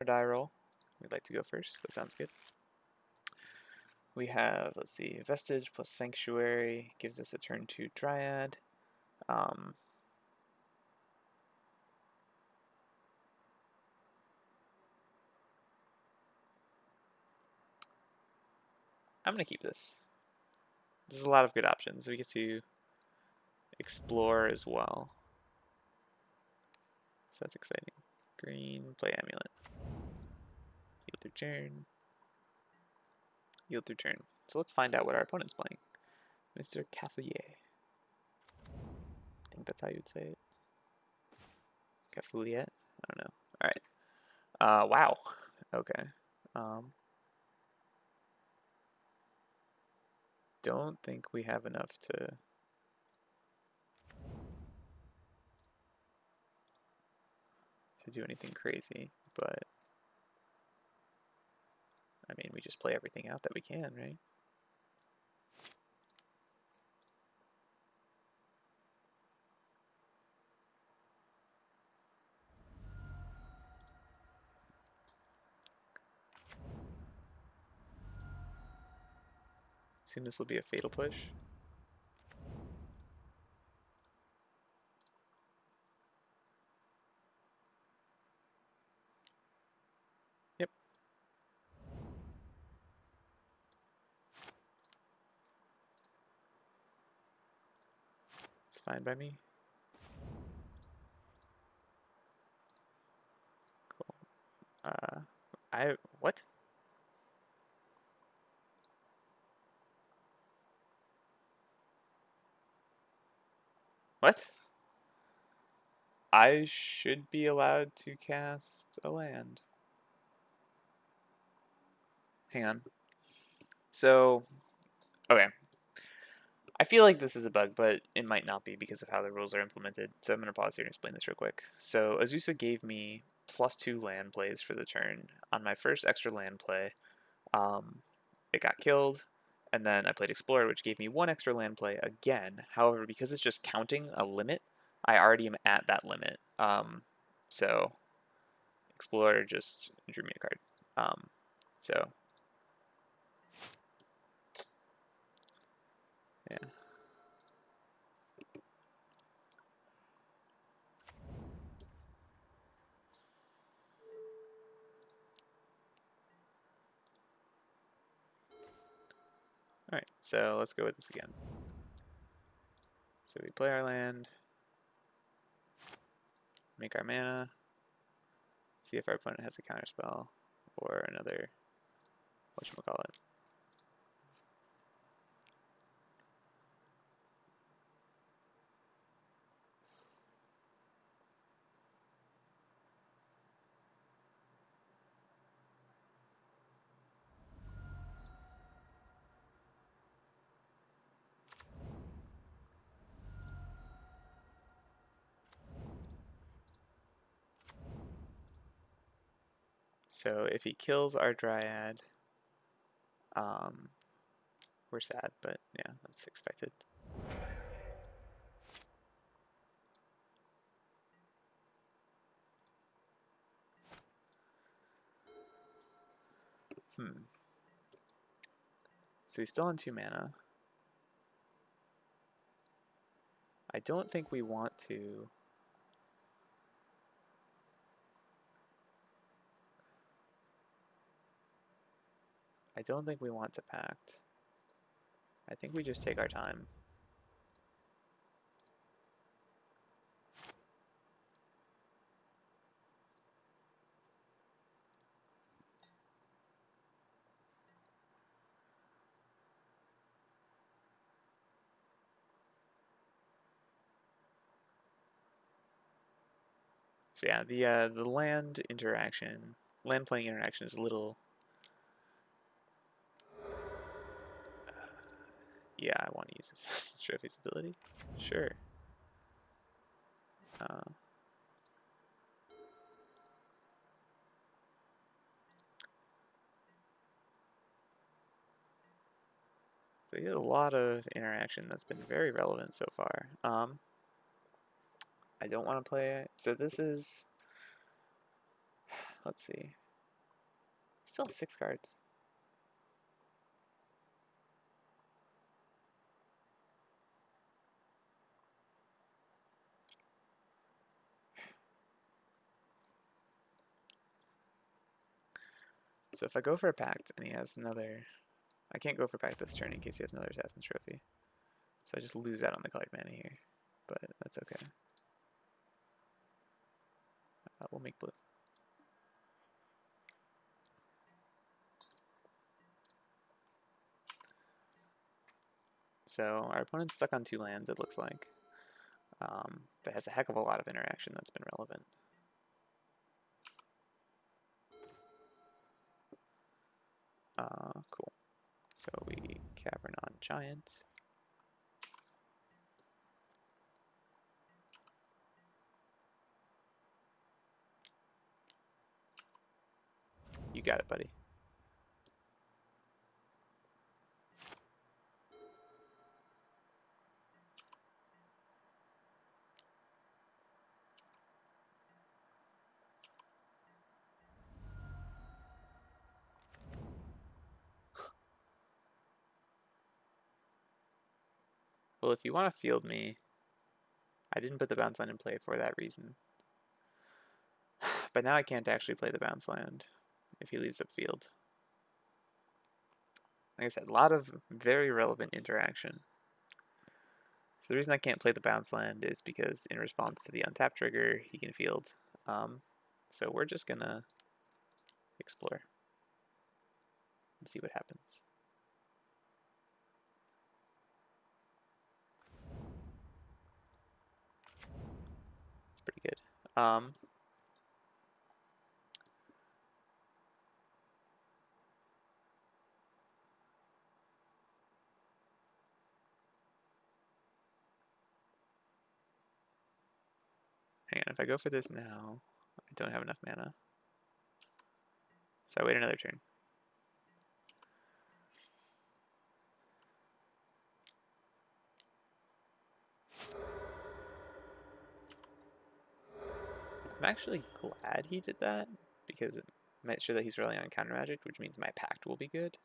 die roll. We'd like to go first. That sounds good. We have, let's see, Vestige plus Sanctuary gives us a turn 2 Dryad. I'm going to keep this. There's a lot of good options. We get to explore as well. So that's exciting. Green, play Amulet. Yield through turn. Yield through turn. So let's find out what our opponent's playing. Mr. Cafelier. I think that's how you'd say it. Cafelier? I don't know. Alright. Wow. Okay. Don't think we have enough to do anything crazy, but I mean, we just play everything out that we can, right? Assume this will be a fatal push. Yep. It's fine by me. Cool. What? What? I should be allowed to cast a land. Hang on. So, okay. I feel like this is a bug, but it might not be because of how the rules are implemented. So I'm going to pause here and explain this real quick. So Azusa gave me +2 land plays for the turn. On my first extra land play, it got killed, and then I played Explorer, which gave me 1 extra land play again. However, because it's just counting a limit, I already am at that limit. So Explorer just drew me a card. So yeah. Alright, so let's go with this again. So we play our land, make our mana, see if our opponent has a counterspell or another, whatchamacallit. So if he kills our Dryad, we're sad, but yeah, that's expected. So he's still on 2 mana. I don't think we want to. I don't think we want to pact. I think we just take our time. So yeah, the land playing interaction is a little. Yeah, I want to use this trophy's ability. Sure. So he has a lot of interaction that's been very relevant so far. I don't want to play it. So this is, let's see. Still has 6 cards. So if I go for a Pact and he has another... I can't go for Pact this turn in case he has another Assassin's Trophy. So I just lose out on the colored mana here. But that's okay. We'll make blue. So our opponent's stuck on 2 lands, it looks like. But has a heck of a lot of interaction that's been relevant. Cool. So we Cavern on Giant. You got it, buddy. Well, if you want to field me, I didn't put the bounce land in play for that reason. But now I can't actually play the bounce land if he leaves up field. Like I said, a lot of very relevant interaction. So the reason I can't play the bounce land is because in response to the untap trigger, he can field. So we're just gonna explore and see what happens. It's pretty good. Hang on, if I go for this now, I don't have enough mana. So I wait another turn. I'm actually glad he did that, because it might show that he's relying on counter magic, which means my Pact will be good.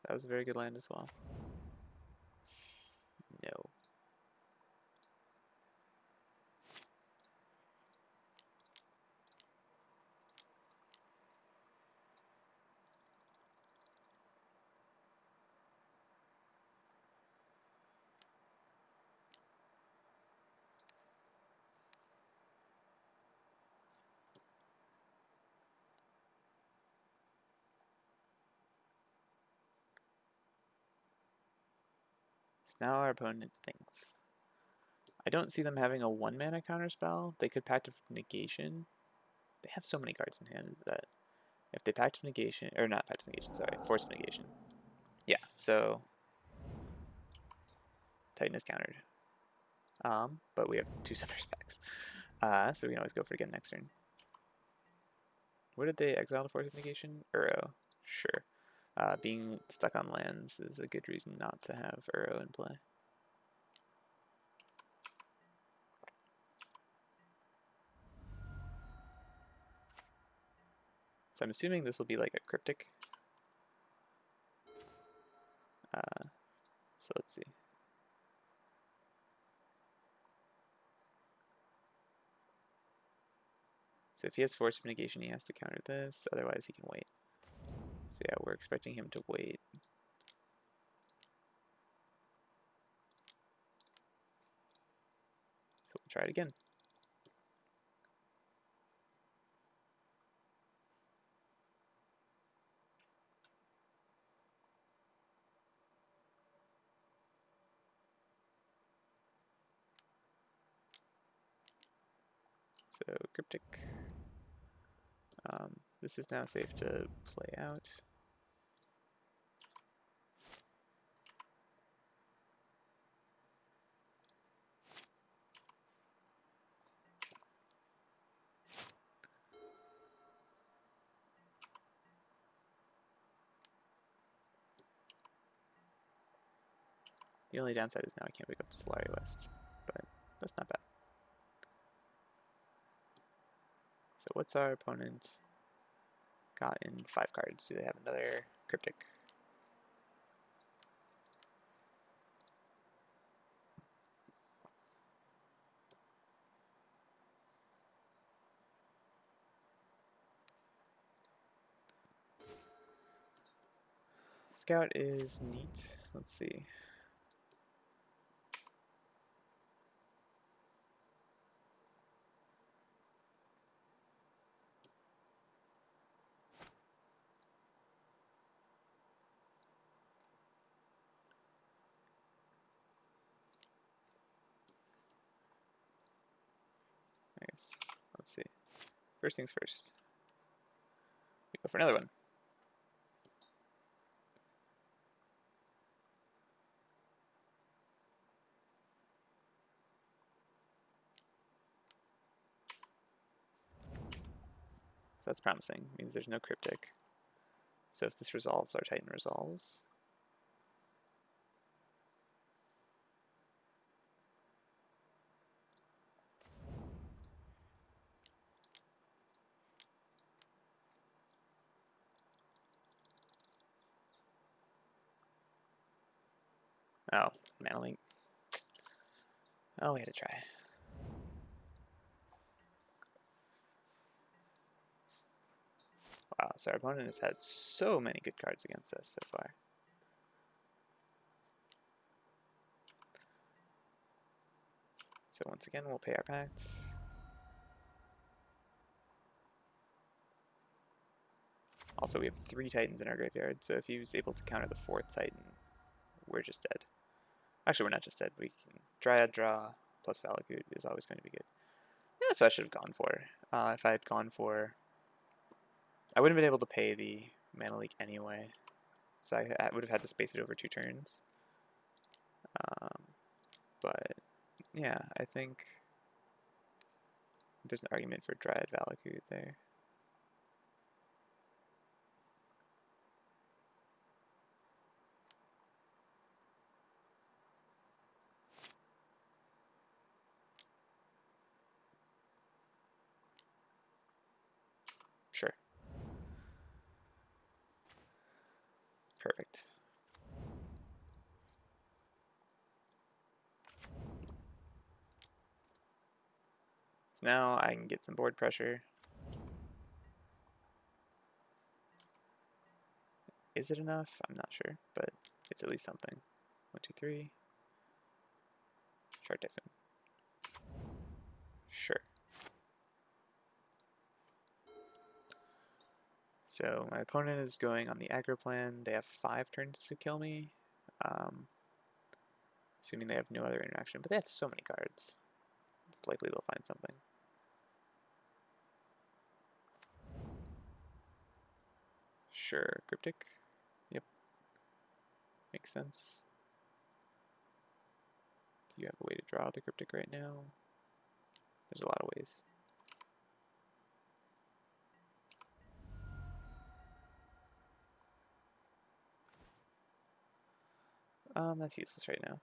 That was a very good land as well. No. So now our opponent thinks. I don't see them having a 1 mana counterspell. They could Pact of Negation. They have so many cards in hand that if they Pact of Negation, or not Pact of Negation, sorry, Force of Negation. Yeah, so Titan is countered. But we have 2 Summoner specs. So we can always go for it again next turn. Where did they exile the Force of Negation? Uro. Sure. Being stuck on lands is a good reason not to have Uro in play. So I'm assuming this will be like a cryptic. So let's see. So if he has Force of Negation, he has to counter this, otherwise he can wait. So yeah, we're expecting him to wait. So we'll try it again. So cryptic. This is now safe to play out. The only downside is now I can't pick up the Solari West, but that's not bad. So what's our opponent got in 5 cards? Do they have another Cryptic? Scout is neat. Let's see. Nice. Let's see. First things first. We go for another one. So that's promising. It means there's no Cryptic. So if this resolves, our Titan resolves. Oh, Mana Link. Oh, we had to try. Wow, so our opponent has had so many good cards against us so far. So once again, we'll pay our pact. Also, we have 3 Titans in our graveyard, so if he was able to counter the 4th Titan, we're just dead. Actually, we're not just dead. We can Dryad draw plus Valakut is always going to be good. Yeah, so I should have gone for. If I had gone for, I wouldn't have been able to pay the Mana Leak anyway, so I would have had to space it over 2 turns. But yeah, I think there's an argument for Dryad Valakut there. Sure. Perfect. So now I can get some board pressure. Is it enough? I'm not sure, but it's at least something. 1, 2, 3. Chart Typhoon. Sure. So my opponent is going on the aggro plan. They have 5 turns to kill me. Assuming they have no other interaction, but they have so many cards. It's likely they'll find something. Sure, Cryptic. Yep. Makes sense. Do you have a way to draw the Cryptic right now? There's a lot of ways. That's useless right now.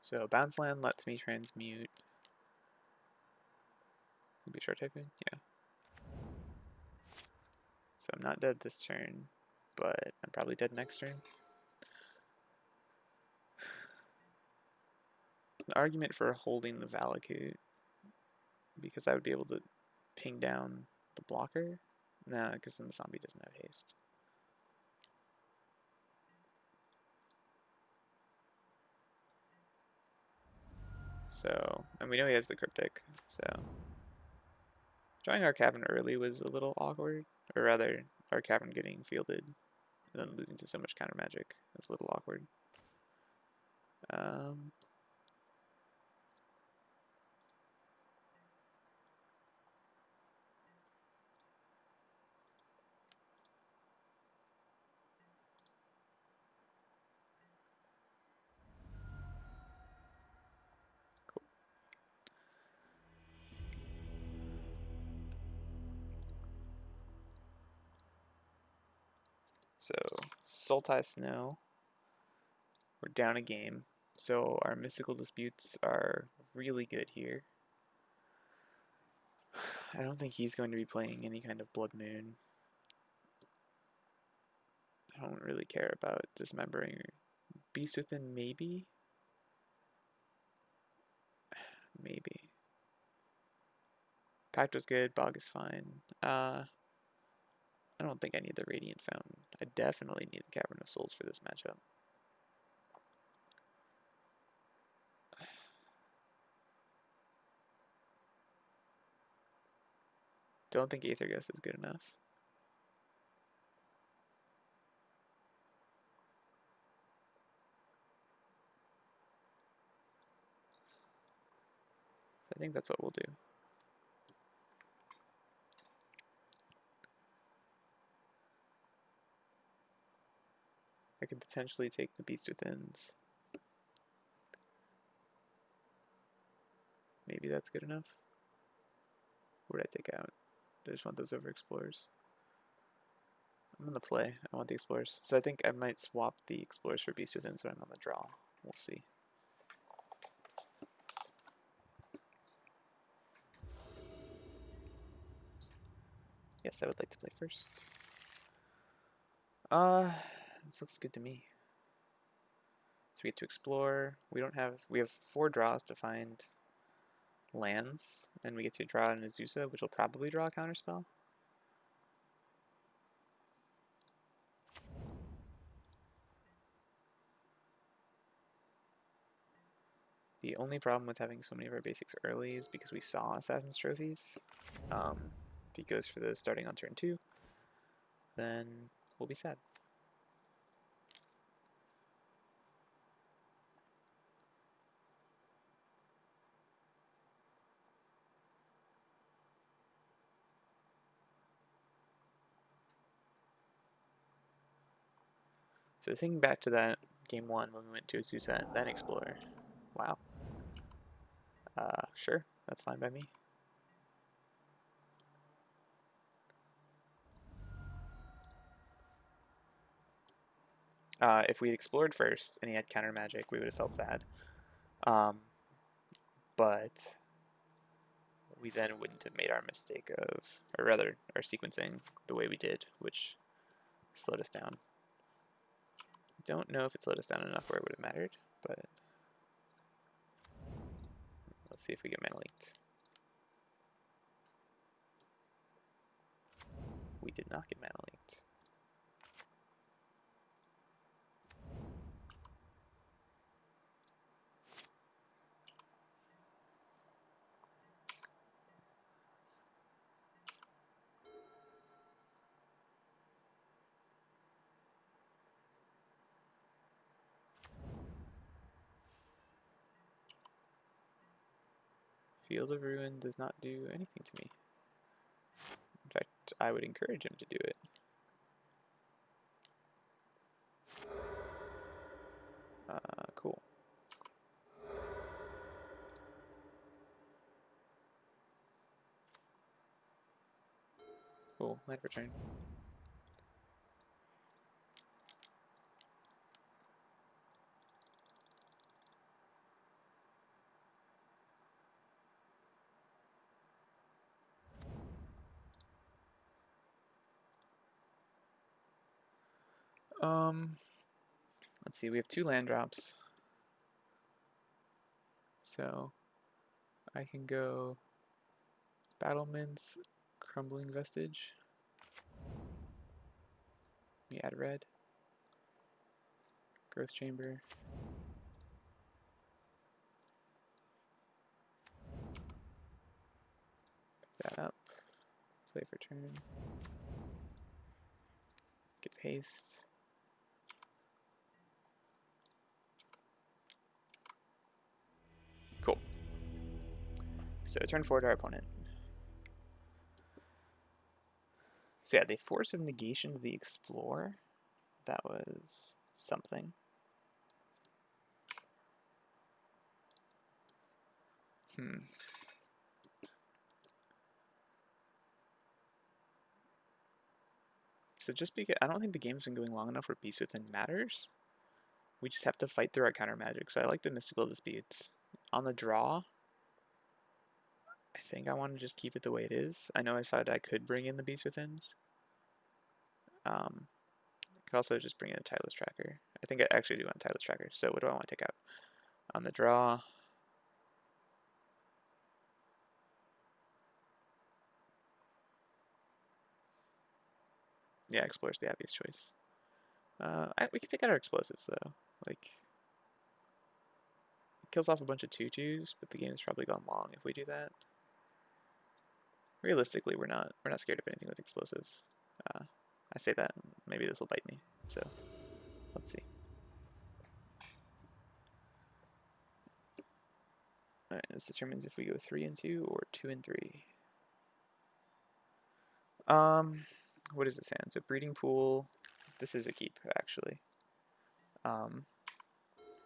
So Bounce Land lets me transmute. Maybe Short Typhoon? Yeah. So I'm not dead this turn, but I'm probably dead next turn. An argument for holding the Valakut, because I would be able to ping down the blocker. Nah, because then the zombie doesn't have haste. So, and we know he has the Cryptic, so drawing our Cavern early was a little awkward, or rather, our Cavern getting fielded and then losing to so much counter magic. That's a little awkward. So, Sultai Snow, we're down a game, so our mystical disputes are really good here. I don't think he's going to be playing any kind of Blood Moon. I don't really care about Dismembering. Beast Within, maybe? Maybe. Pact was good, Bog is fine. I don't think I need the Radiant Fountain. I definitely need the Cavern of Souls for this matchup. Don't think Aether Ghost is good enough. I think that's what we'll do. I could potentially take the Beast Withins. Maybe that's good enough. What would I take out? I just want those over Explorers. I'm on the play. I want the Explorers. So I think I might swap the Explorers for Beast Within so I'm on the draw. We'll see. Yes, I would like to play first. This looks good to me. So we get to explore. We have 4 draws to find lands, and we get to draw an Azusa, which will probably draw a counterspell. The only problem with having so many of our basics early is because we saw Assassin's Trophies. If he goes for those starting on turn 2, then we'll be sad. So thinking back to that game 1 when we went to Azusa and then Explorer. Wow. Sure, that's fine by me. If we had explored first and he had counter magic, we would have felt sad. But we then wouldn't have made our mistake of, or rather, our sequencing the way we did, which slowed us down. Don't know if it slowed us down enough where it would have mattered, but let's see if we get mana leaked. We did not get mana leaked. Field of Ruin does not do anything to me. In fact, I would encourage him to do it. Cool. Cool, land for turn. Let's see, we have 2 land drops. So I can go Battlements, Crumbling Vestige. We add red. Growth Chamber. Pick that up. Play for turn. Get haste. So turn 4 to our opponent. So yeah, they Force of Negation to the Explorer. That was something. So just because I don't think the game's been going long enough where Beast Within matters. We just have to fight through our counter magic. So I like the Mystical Disputes. On the draw, I think I want to just keep it the way it is. I know I said I could bring in the Beast Withins. I could also just bring in a Tireless Tracker. I think I actually do want a Tireless Tracker. So what do I want to take out? On the draw, yeah, Explorer's the obvious choice. We can take out our explosives though. Like, it kills off a bunch of 2/2s, but the game has probably gone long if we do that. Realistically, we're not scared of anything with explosives. I say that, maybe this will bite me. So let's see. All right, this determines if we go 3 and 2 or 2 and 3. What does it stand? So breeding pool. This is a keep actually.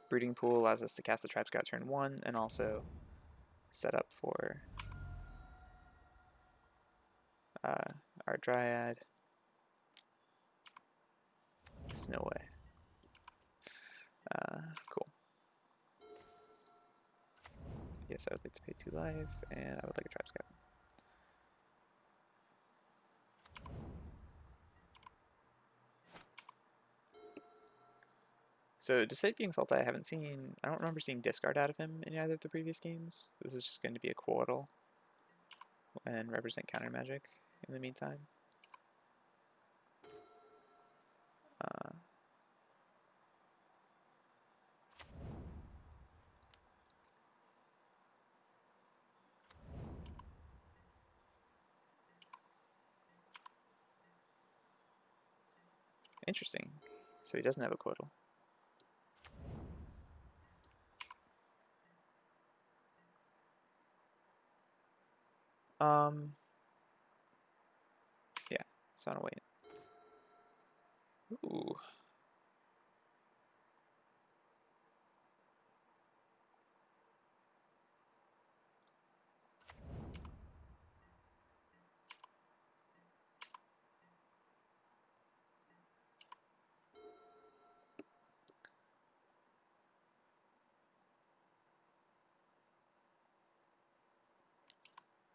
Breeding pool allows us to cast the Trap Scout turn 1 and also set up for our Dryad. Snow Way. Cool. Yes, I would like to pay 2 life, and I would like a Trap Scout. So, despite being Sultai, I don't remember seeing discard out of him in either of the previous games. This is just going to be a Quartal and represent counter magic in the meantime. Interesting. So he doesn't have a Quartal. Yeah, so I'll wait. Ooh.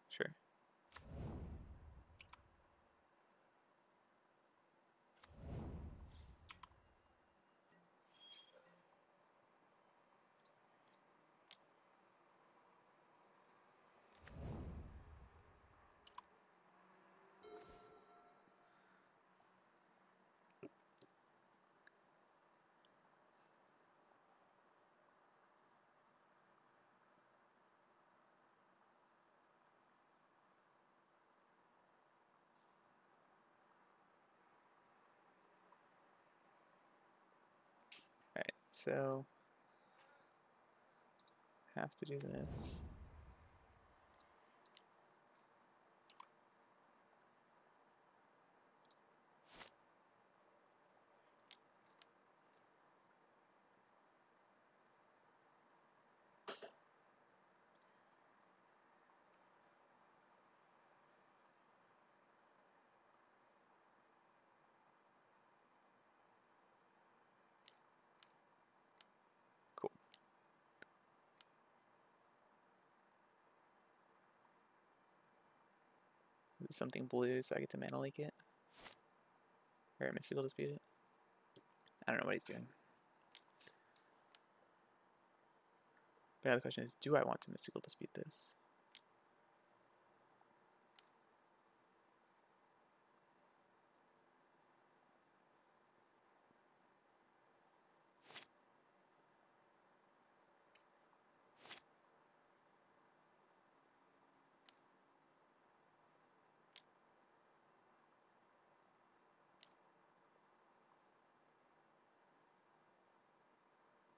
Sure. Alright, so have to do this. Cool. Is it something blue so I get to mana leak it? Or Mystical Dispute it? I don't know what he's doing. But now the question is, do I want to Mystical Dispute this?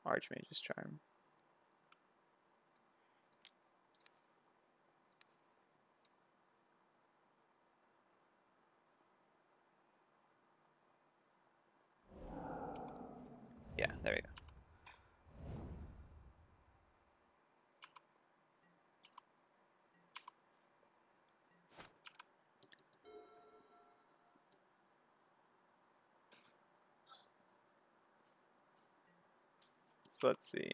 Archmage's Charm. So let's see.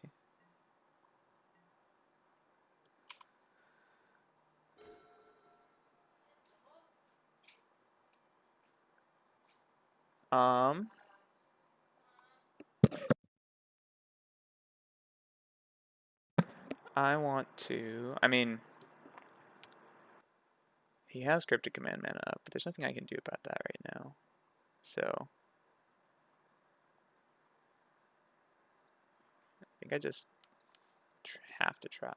I want to. I mean, he has Cryptic Command mana up, but there's nothing I can do about that right now. So I think I just have to try.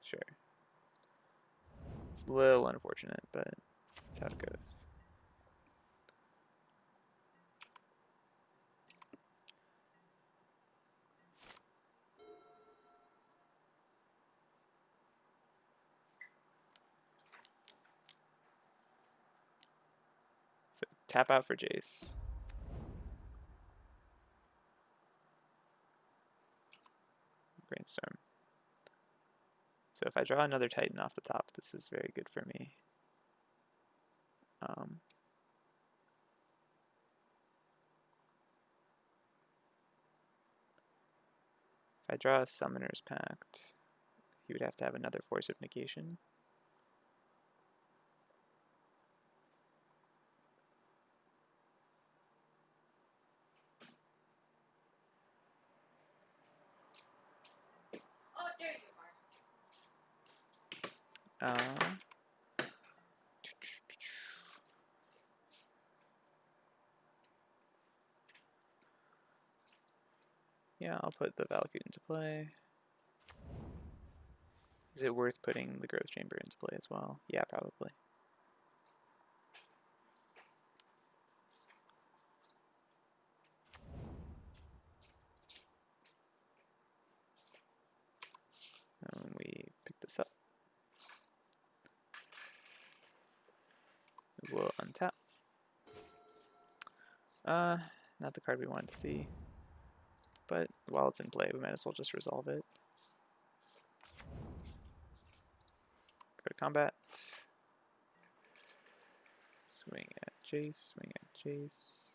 Sure. It's a little unfortunate, but that's how it goes. So tap out for Jace. Brainstorm. So if I draw another Titan off the top, this is very good for me. If I draw a Summoner's Pact, he would have to have another Force of Negation. Oh, there you are. Yeah, I'll put the Valakut into play. Is it worth putting the Growth Chamber into play as well? Yeah, probably. And we pick this up. We'll untap. Not the card we wanted to see. But while it's in play, we might as well just resolve it. Go to combat. Swing at Jace, swing at Jace.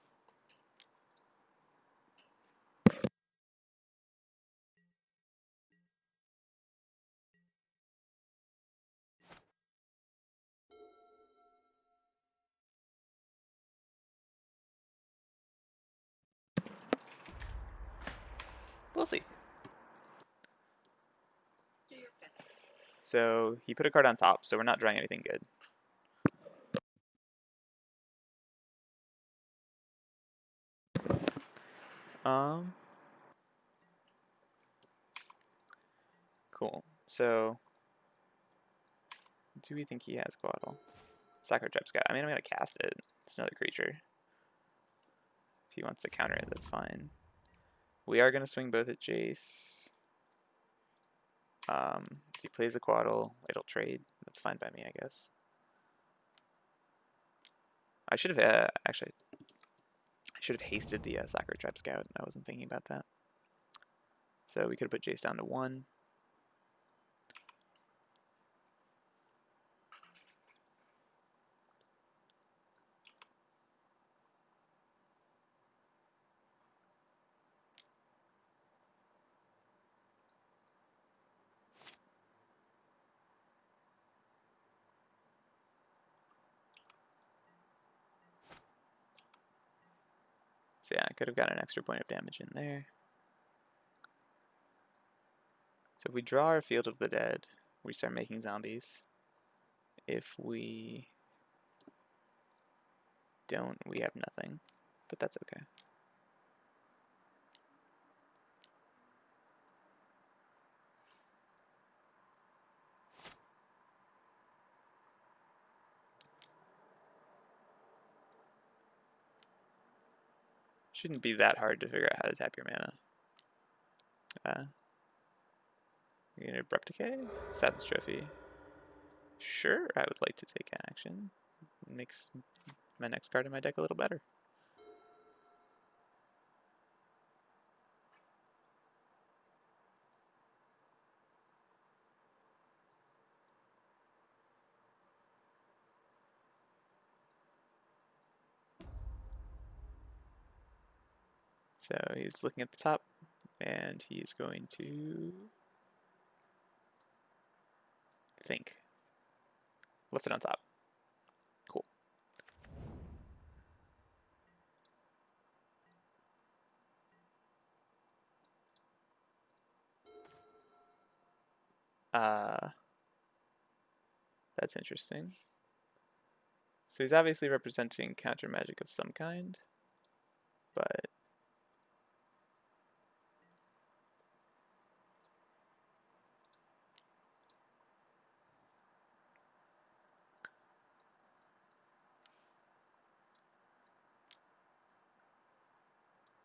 We'll see. Do your best. So he put a card on top, so we're not drawing anything good. Cool. So do we think he has Coatl? Sacred Trap Scout. I mean, I'm gonna cast it. It's another creature. If he wants to counter it, that's fine. We are gonna swing both at Jace. If he plays a Coatl, it'll trade. That's fine by me, I guess. I should have actually. I should have hasted the Sacred Trap Scout. I wasn't thinking about that. So we could have put Jace down to 1. So yeah, I could have got an extra point of damage in there. So if we draw our Field of the Dead, we start making zombies. If we don't, we have nothing. But that's okay. Shouldn't be that hard to figure out how to tap your mana. You're gonna Abrupt Decay? Saturn's Trophy. Sure, I would like to take action. It makes my next card in my deck a little better. So he's looking at the top, and he's going to think. Left it on top. Cool. That's interesting. So he's obviously representing counter magic of some kind, but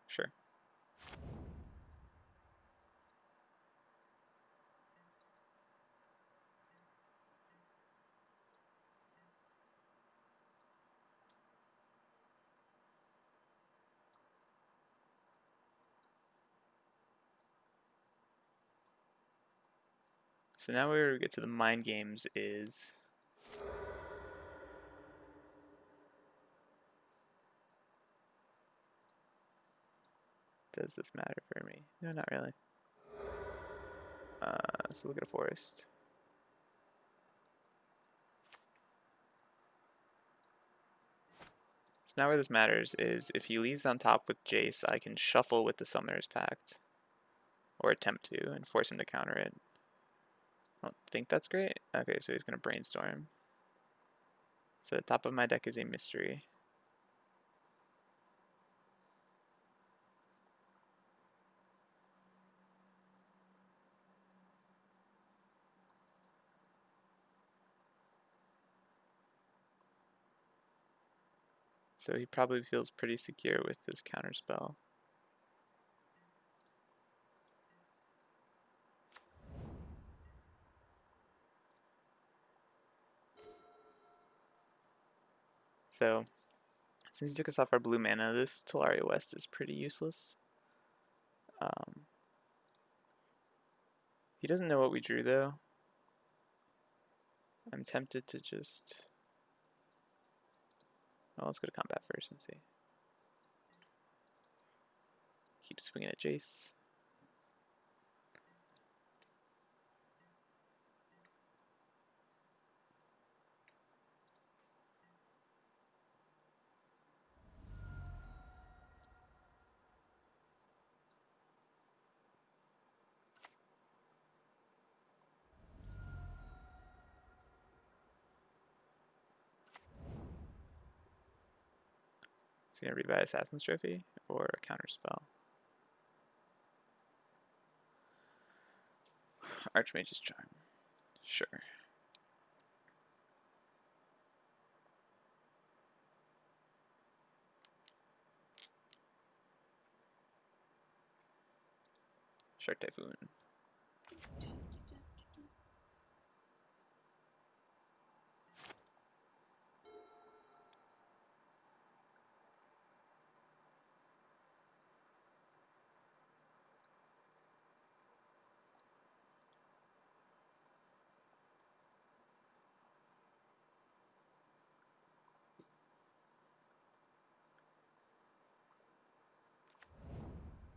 sure. So now where we get to the mind games is does this matter for me? No, not really. So look at a forest. So now where this matters is if he leaves on top with Jace, I can shuffle with the Summoner's Pact, or attempt to, and force him to counter it. I don't think that's great. Okay, so he's going to brainstorm. So the top of my deck is a mystery. So he probably feels pretty secure with this counterspell. So since he took us off our blue mana, this Tolaria West is pretty useless. He doesn't know what we drew though. I'm tempted to just... Well, let's go to combat first and see. Keep swinging at Jace. Is he gonna rebuy Assassin's Trophy or a counterspell? Archmage's Charm. Sure. Shark Typhoon.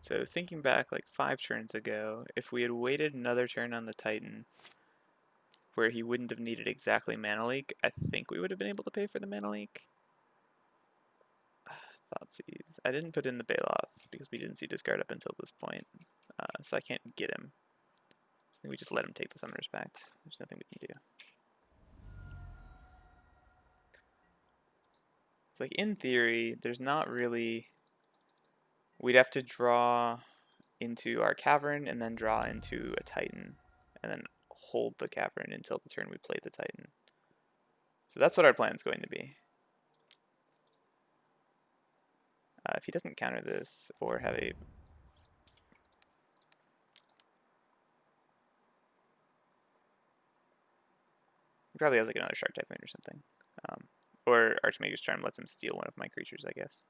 So thinking back like 5 turns ago, if we had waited another turn on the Titan, where he wouldn't have needed exactly Mana Leak, I think we would have been able to pay for the Mana Leak. Thoughtseize. I didn't put in the Baloth because we didn't see discard up until this point, so I can't get him. I think we just let him take the Summoner's Pact. There's nothing we can do. It's like in theory, there's not really... We'd have to draw into our cavern and then draw into a Titan and then hold the cavern until the turn we play the Titan. So that's what our plan's going to be. If he doesn't counter this or have a... He probably has like another Shark Typhoon or something. Or Archmage's Charm lets him steal one of my creatures, I guess.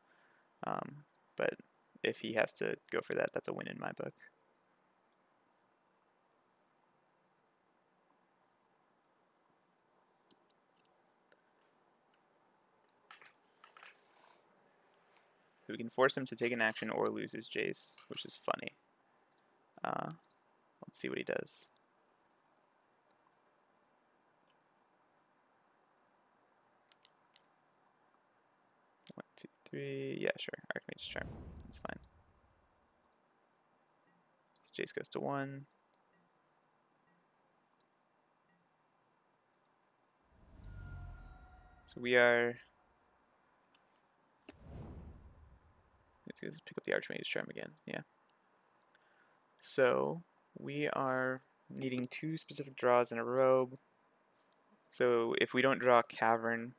But if he has to go for that, that's a win in my book. So we can force him to take an action or lose his Jace, which is funny. Let's see what he does. One, two, three. Yeah, sure. Archmage's Charm. That's fine. So Jace goes to 1. So we are. Let's pick up the Archmage's Charm again. Yeah. So we are needing 2 specific draws in a row. So if we don't draw Cavern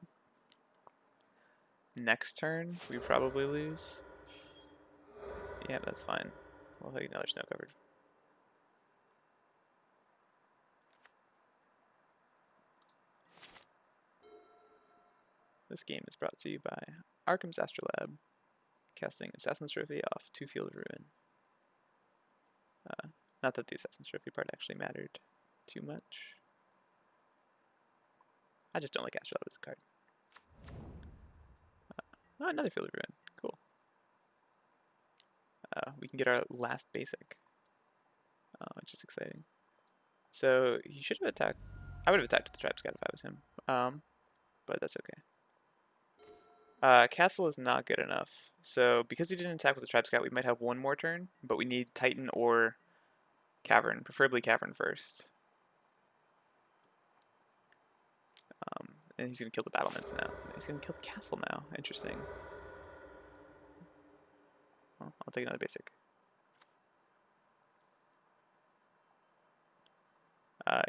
next turn, we probably lose. Yeah, that's fine. We'll take another snow covered. This game is brought to you by Arkham's Astrolabe, casting Assassin's Trophy off 2 Field of Ruin. Not that the Assassin's Trophy part actually mattered too much. I just don't like Astrolabe as a card. Oh, another Field of Ruin. Cool. We can get our last basic, which is exciting. So he should have attacked. I would have attacked the Tribe Scout if I was him, but that's okay. Castle is not good enough. So because he didn't attack with the Tribe Scout, we might have 1 more turn, but we need Titan or Cavern, preferably Cavern first. And he's going to kill the battlements now. He's going to kill the castle now. Interesting. Well, I'll take another basic.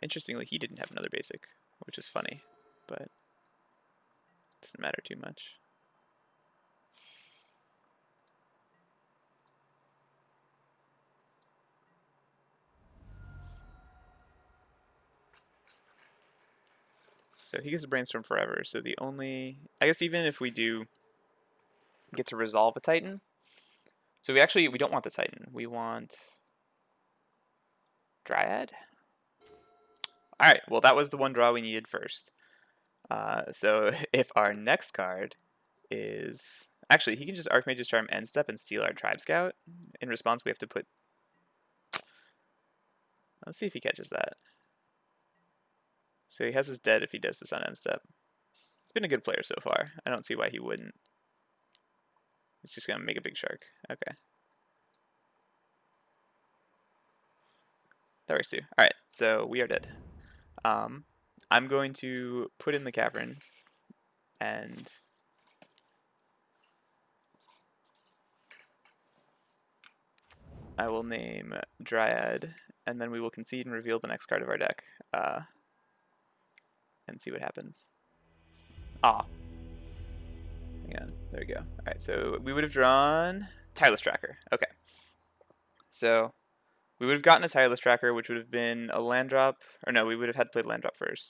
Interestingly, he didn't have another basic, which is funny, but it doesn't matter too much. So he gets to brainstorm forever. So the only, I guess even if we do get to resolve a Titan, so we don't want the Titan. We want Dryad. All right. Well, that was the one draw we needed first. So if our next card is actually, he can just Archmage's Charm end step and steal our Tribe Scout. In response, we have to put. Let's see if he catches that. So he has his dead if he does this on end step. He's been a good player so far. I don't see why he wouldn't. He's just gonna make a big shark. Okay. That works too. Alright, so we are dead. I'm going to put in the Cavern and I will name Dryad, and then we will concede and reveal the next card of our deck. And see what happens. Ah. Hang on. There we go. Alright, so we would have drawn Tireless Tracker. Okay. So we would have gotten a Tireless Tracker, which would have been a land drop. Or no, we would have had to play the land drop first.